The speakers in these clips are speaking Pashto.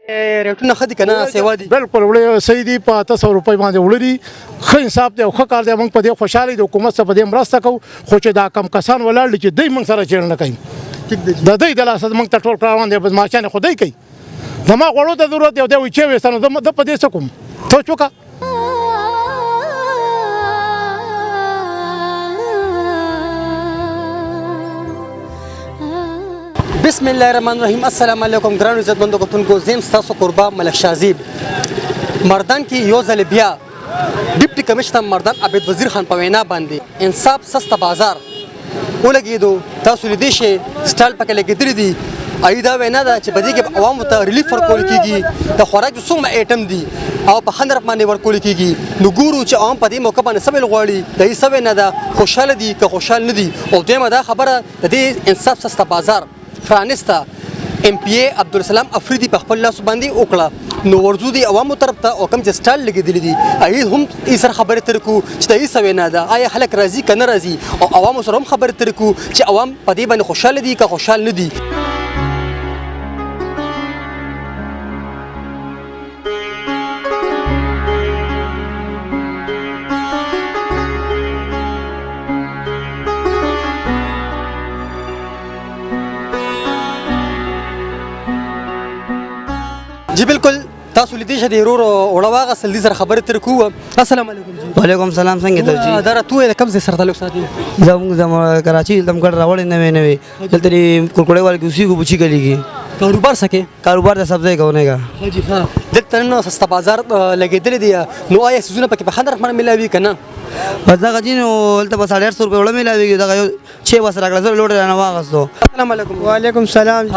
ریټونه ښه دي که نه سیوا دي؟ بالکل وړې صحیح دي په 800 روپۍ باندې وړه دي ښه انصاف دی او ښه کار دی موږ په دې خوشحاله د حکومت څخه په دې مرسته کوو خو چې دا کم کسان ولاړ دي چې دوی موږ سره چېړنه کوي د دوی د لاسه موږ ته ټول کاروان دی بدماشان خو دوی کوي زما غوړو ته ضرورت دی او دی وایي چې ویسته نو زه په دې څه کوم سوچ وکړه. بسم الله الرحمن الرحیم. السلام علیکم ګرانو عزتمندو کتونکو، زه یم ستاسو قربا ملک شاهزیب. مردان کې یو ځل بیا ډیپټي کمشنر مردان عبید وزیر خان په وینا باندې انصاف سسته بازار ولګېدو. تاسو لیدی شئ سټال پکې لګېدلی دي. دا وینا ده چې په دې کې عوامو ته ریلیف ورکول کېږي، د خوراک څومره ایټم دي او په ښه نرخ باندې ورکول کېږي. نو ګورو چې عوام په دې موقع باندې څه ویل غواړي، د هېڅ څه وینا ده، خوشحاله دي که خوشحال نه دي. او دویمه دا خبره د دې انصاف سسته بازار پرانسته MP عبدالسلام افریدي په خپل لاس باندې وکړه. نو ورځو دي عوامو طرف ته او کوم چې سټال لګېدلی دي هغې هم یې سره خبرې ترې کړو چې د هېڅ څه وینا ده، آیا خلک راځي که نه راځي، او عوامو سره هم خبرې ترې کړو چې عوام په دې باندې خوشحاله دي که خوشحال نه دي. جی بالکل تاسو لیدی شئ د ورور وړه واغستل دي سره خبرې ترې کوو. السلام علیکم. جی وعلیکم السلام. څنګه ته جی؟ دا راته ووایه د کوم ځای سره تعلق ساتي؟ زموږ کراچي دلته موږ راوړې نوې نوې دلته کورکوړې والے کې اوسېږو بچي کلي کې. کاروبار څه کوې؟ کاروبار د سبزۍ کوونه کا. جی ها دلته نن سسته بازار لګېدلی دی، نو آیا څیزونه پکې په ښه نرخ باندې میلاوي که نه؟ بس دغه جي نو هلته به 850 روپۍ وړه میلاوېږي. دغه یو چی بس راکړه زه لوډ رانه واغستو. السلام علیکم. وعلیکم السلام.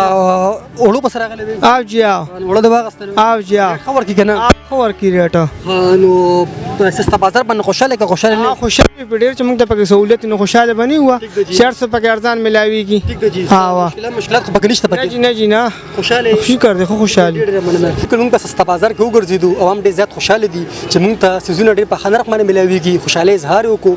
وړو پسې راغلی دی؟ او جی وړه د واغستلو؟ او جی ښه ورکړي که نه؟ ښه ورکړي ریټه. نو په سسته بازار باندې خوشحاله که خوشحاله نه؟ خوشحاله وي په ډېر چې موږ ته پکې سهولیت نو خوشحاله به نه وه. 400 پکې ارزان میلاوېږي. ټیک ده جی. مشکلات خو پکې نشته پکې؟ نه جی نه خوشحاله شکر دی خو خوشحال. فکر موږ په سسته بازار کې وګرځېدو، عوام ډېر زیات خوشحاله دي چې موږ ته څیزونه ډېر په ښه نرخ باندې میلاوېږي، خوشحالۍ اظهار یې وکړو.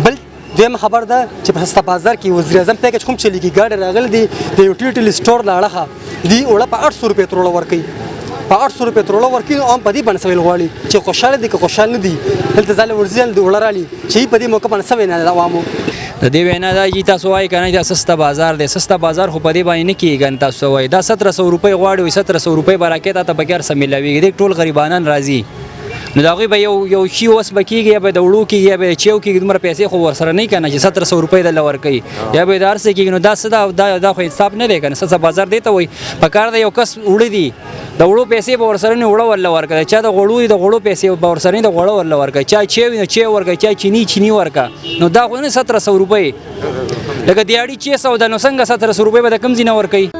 بل دویمه خبر ده چې په سسته بازار کې وزیر اعظم پیکج هم چلیږي. ګاډۍ راغلي دي د یوټیلیټي سټور له اړخه دي وړه په 800 روپۍ تر وړه ورکوي، په 800 روپۍ تر وړه ورکوي. عام په دې باندې څه ویل غواړي چې خوشحاله دي که خوشحال نه دي. دلته ځاله ورځي د وړه رالي چې په دې موقع باندې څه وینا ده عوامو؟ د دې وینا دا چې تاسو وایي که نه دا سسته بازار دی، سسته بازار خو په دې باندې نه کېږي. تاسو وایي دا 1700 روپۍ غواړي، 1700 روپۍ به راکې تا ته پکې هر څه میلاوېږي. دې ټول غریبانان راځي، نو د هغوی به یو شي اوس به کېږي، یا به د وړو کېږي، یا به د چیو کېږي. دومره پیسې خو ورسره نه وي که نه چې 1700 روپۍ درله ورکوي، یا به د هر څه کېږي. نو دا څه ده؟ دا خو انصاف نه دی که نه. سسته بازار دی ته وایي په کار ده یو کس وړه دي د وړو پیسې به ورسره نه وړه ورله ورکړه، چا د غوړو د غوړو پیسې به ورسره نه د غوړه ورله ورکړه، چا چی وي نو چی ورکړه، چا چینی ورکړه. نو دا خو نه 1700 روپۍ لکه دیاړي 600 ده، نو څنګه 1700 روپۍ به د کوم ځای نه ورکوي؟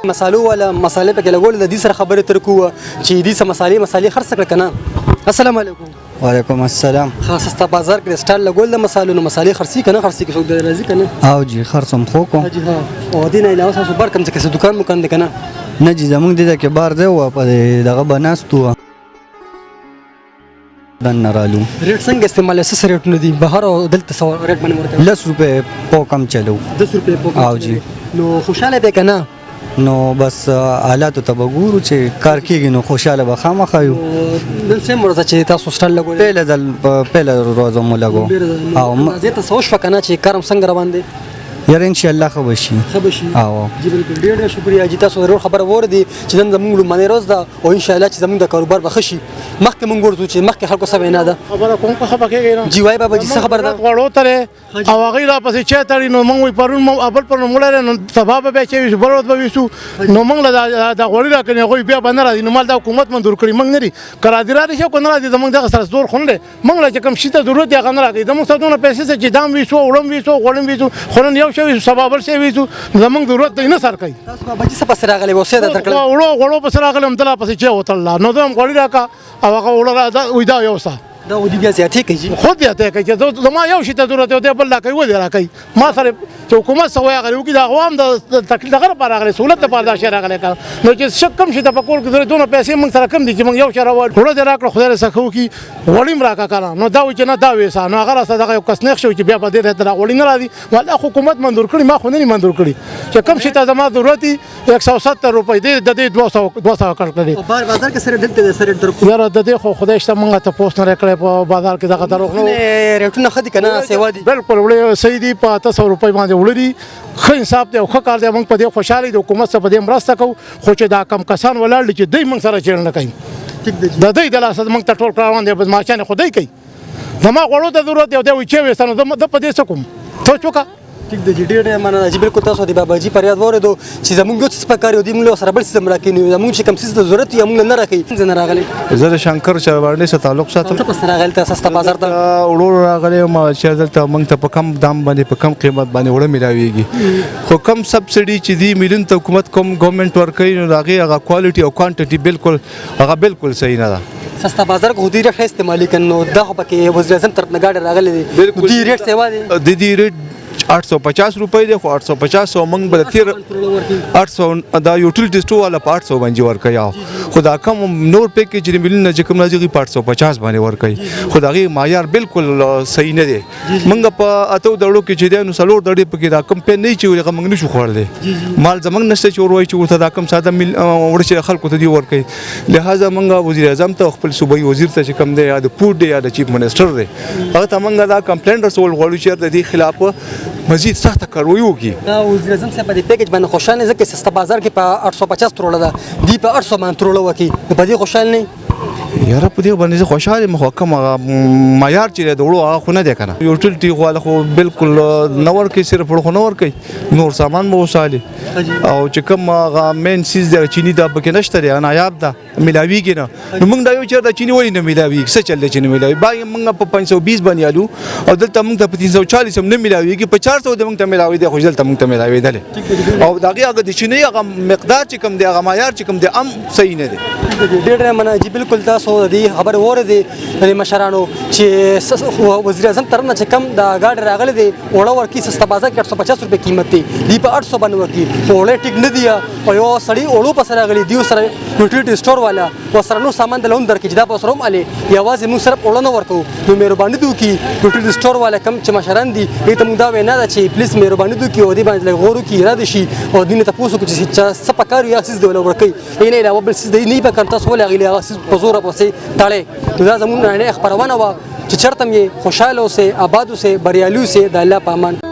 مسالو والا مسالې پکې لګول د دې سره خبرې ترې کوو چې دې څه مسالې خرڅ کړه که نه؟ السلام علیکم. وعلیکم السلام. ها سسته بازار کې سټال لګول د مسالو نو مسالې خرڅي که نه خرڅي؟ که څوک راځي که نه؟ او جی خرڅم خو کوم. جی ها او دې نه علاوه تاسو بار کوم ځای کې دوکان مکان دی که نه؟ نه جی زموږ دلته کې بار دی و په دغه به ناست وو دننه رالو. ریټ څنګه استعمال څه ریټونه دي بهر او دلته څه ریټ باندې ورکوي؟ 10 روپۍ پو کم چلو. 10 روپۍ پو کم. او جی نو خوشحاله دی که نه؟ نو بس حالاتو ته به ګورو چې کار کېږي نو خوشحاله به خامخا یو. نن څه ورځ چې تاسو سټال لګولې؟ پهله ورځ مو لګو. او زه ته څه وشوه که نه چې کار هم څنګه روان دی؟ یاره انشاءالله ښه به شي. ښه به شي. او جی بالکل ډېر ډېر شکریه جی. تاسو ضرور خبره واورېدې چې نن زموږ لومړنۍ ورځ ده او انشاءالله چې زموږ د کاروبار به ښه شي. مخکې موږ ورځو چې مخکې خلکو څه وینا ده؟ خبره کوم په خبره کېږي نه. جی وای بابا جی څه خبره ده؟ غوړو ترې او هغوی را پسې چای تړي نو موږ وایي پرون بل پرون مړی نو سبا به بیا چای ویسو بل ورځ به ویسو. نو موږ له دا غوړي راکړي هغوی بیا به نه راځي. نو مال دا حکومت منظور کړي موږ نه دي که راځي راشي او که نه راځي زموږ دغه سره زور خو نه دی. موږ له چې کوم شي ته ضرورت دی هغه نه راکوي. زموږ سره دومره پیسې چې دام ویسو وړم ویسو غوړم ویسو خو نن یو شی ویسو سبا بل شی ویسو زموږ ضرورت دی نه سر کوي. تاسو بابا جی څه پسې راغلی وسې ده درکړل؟ غوړو پسې راغلی همدلته پسې چای وتړله نو زه هم غوړي راکړه او هغه وړه وایي دا یو څه دا ودي بیا زیاتې کوي جی. خود زیاتې کوي چې زما یو شي ته ضرورت دی او دی بل راکوي ولې راکوي؟ ما سره چې حکومت سویا غلي وکړي د عوام د تکلیف دغه لپاره راغلی سهولت لپاره دا شی راغلی نو چې شک کم شي ته په کور کې دونه پیسې موږ سره کم دي چې موږ یو شی راوړو وړو دې راکړه خدای دې سخه وکړي وړي م راکړه کنه نو دا وایي چې نه دا ویسه نو هغه راسه دغه یو کس نېښ شو چې بیا به دې ته راوړي نه راځي والله حکومت منظور کړي ما خو نه منظور کړي چې کم شي ته زما ضرورت دي 170 روپۍ دی د دې 200 کړ کړي بازار کې سره دلته د سره درکو یاره د دې خو خدای شته موږ ته پوسټ نه کړی په بازار کې دغه دروغ نو ریټونه خدي کنه سیوا دي بالکل وړي صحیح دي په 800 روپۍ باندې وړي ښه انصاف دی او ښه کار دی موږ په دې خوشحالي د حکومت سره په دې مرسته کوو خو چې دا کم کسان ولاړ دي چې دوی موږ سره چېړنه کوي د دوی د لاسه موږ ته ټول کراروان دی بدماشان خو دوی کوي زما غوړو ته ضرورت دی او دی وایي چې ویسته نو زه په دې څه کوم سوچ وکړه ټیک دی ډېر مننه چې بالکل تاسو د باباجي فریاد واورېدو چې زموږ یو څه پکار یو دی موږ سره بل څه راکړي زموږ چې کوم څه د ضرورت یې موږ نه راکړي څنګه راغلي زه د شنکر چرواړنې سره تعلق ساتم څه پس راغلی ته سستا بازار ته وړو راغلی ما چې دلته موږ ته په کم دام باندې په کم قیمت باندې وړه ملاویږي خو کم سبسډي چې دی میلیون ته حکومت کوم ګورنمنت ورکوي نو هغه کوالټي او کوانټټي بالکل صحیح نه ده سستا بازار کو دی ریټ استعمالي کنو دا خو پکې وزیر اعظم طرف نه گاډي راغلي دي دی ریټ سیوا دي د دې ریټ 850 روپۍ دی خو 850 او موږ به تیر 800 دا یوټیلیټی سټور والا په 800 باندې ورکوي خو دا کم نور پیکیج د ملي نه چې کوم راځي په 850 باندې ورکوي خو دا غي معیار بالکل صحیح نه دی موږ په اتو دړو کې چې دی نو سلور دړې پکې دا کم په نه چې موږ نشو خوړل مال زمنګ نشته چې وروي چې ورته دا کم ساده ورچې خلکو ته دی ورکوي لہذا موږ وزیر اعظم ته خپل صوبایي وزیر ته چې کم دی یا د پورټ دی یا د چیف منسٹر دی هغه ته موږ دا کمپلینټ رسول غواړو چې د دې خلاف مزید سخت کاروي وکړي دا وزیر اعظم صاحب د پیکیج باندې خوشاله ځکه سستا بازار کې په 850 تروله ده دی په 800 باندې تروله وکي په دې خوشاله نه یاره په دې باندې خوشاله مخ کوم معیار چې د وړو هغه خو نه دی کنه یوټیلیټي خو خو بالکل نور کې صرف وړو نور کوي نور سامان مو وساله او چې کوم هغه مین سیز د چینی دا پکې نشته دی نایاب ده ملاویږي نه نو موږ دا یو چې د چینی ولې نه ملاویږي څه چل دی چې نه ملاوي باغ موږ په 520 باندې الو او دلته موږ ته په 340 هم نه ملاویږي په 400 د موږ ته ملاوي دی خو دلته موږ ته ملاوي دی او دا هغه د چینی هغه مقدار چې کوم دی هغه معیار چې کوم دی ام صحیح نه دی ډېر مننه چې بالکل تاسو د خبر اوریدې د مشرانو چې وزیر اعظم طرف نه چې کم د گاډي راغلي دي وړه ورکی سستا بازار کې 850 روپۍ قیمت دی دی په 800 باندې ورکی وړه ټیک نه دی او یو سړی وړو په سره راغلي دی سره یوټیلیټي سٹور والا وسره نو سامان د لون درکې دا په سره هم علي یوازې موږ سره وړه نه ورکو نو مهرباني دوی کی یوټیلیټي سٹور والا کم چې مشران دي دې ته موږ دا وینا ده چې پلیز مهرباني دوی کی او دې باندې غوړو کی را دي شي او دینه تاسو کو چې څه پکار یا سیس دی ورکی نه علاوه بل سیس دی نه په کارت سره غلي هغه سیس په زور پسې تاړي دا زموږ نه خبرونه و چې چرته مې خوشاله اوسه آباد اوسه بریالي اوسه د الله په امان